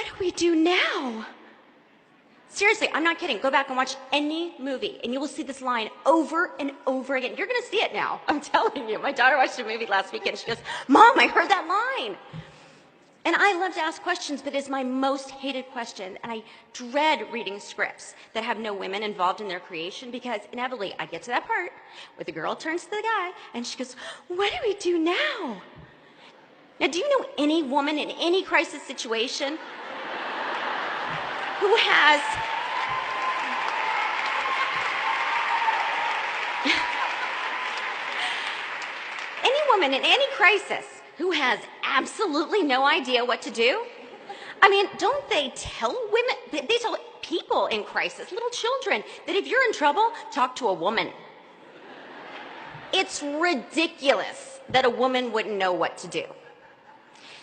do we do now? Seriously, I'm not kidding. Go back and watch any movie, and you will see this line over and over again. You're going to see it now. I'm telling you. My daughter watched a movie last weekend. She goes, Mom, I heard that line. And I love to ask questions, but it's my most hated question. And I dread reading scripts that have no women involved in their creation, because inevitably I get to that part where the girl turns to the guy, and she goes, what do we do now? Now, do you know any woman in any crisis situation who has any woman in any crisis who has absolutely no idea what to do? I mean, don't they tell women, they tell people in crisis, little children, that if you're in trouble, talk to a woman. It's ridiculous that a woman wouldn't know what to do.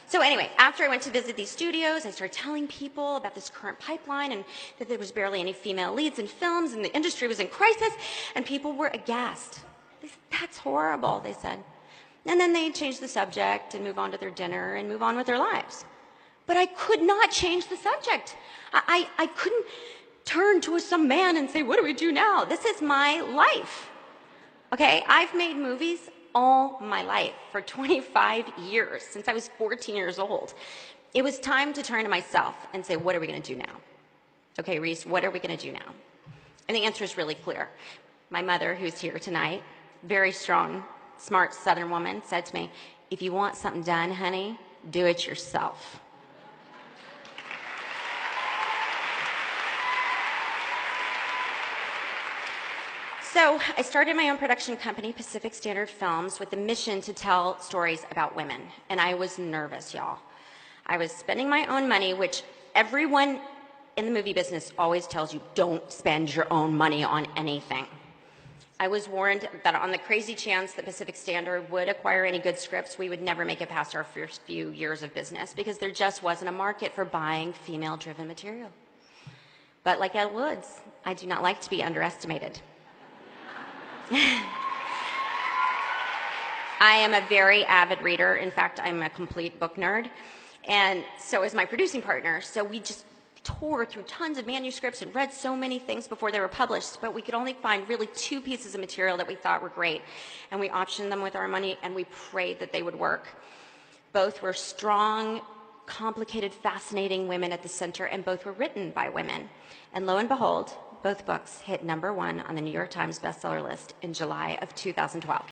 So anyway, after I went to visit these studios, I started telling people about this current pipeline and that there was barely any female leads in films and the industry was in crisis, and people were aghast. They said, that's horrible, they said. And then they'd change the subject and move on to their dinner and move on with their lives. But I could not change the subject. I couldn't turn to some man and say, what do we do now? This is my life. Okay, I've made movies all my life, for 25 years, since I was 14 years old. It was time to turn to myself and say, what are we going to do now? Okay, Reese, what are we going to do now? And the answer is really clear. My mother, who's here tonight, very strong, smart Southern woman, said to me, if you want something done, honey, do it yourself. So I started my own production company, Pacific Standard Films, with the mission to tell stories about women. And I was nervous, y'all. I was spending my own money, which everyone in the movie business always tells you, don't spend your own money on anything. I was warned that on the crazy chance that Pacific Standard would acquire any good scripts, we would never make it past our first few years of business, because there just wasn't a market for buying female-driven material. But like Ed Woods, I do not like to be underestimated. I am a very avid reader. In fact, I'm a complete book nerd. And so is my producing partner. So we just tore through tons of manuscripts and read so many things before they were published, but we could only find really 2 pieces of material that we thought were great. And we optioned them with our money, and we prayed that they would work. Both were strong, complicated, fascinating women at the center, and both were written by women. And lo and behold, both books hit #1 on the New York Times bestseller list in July of 2012.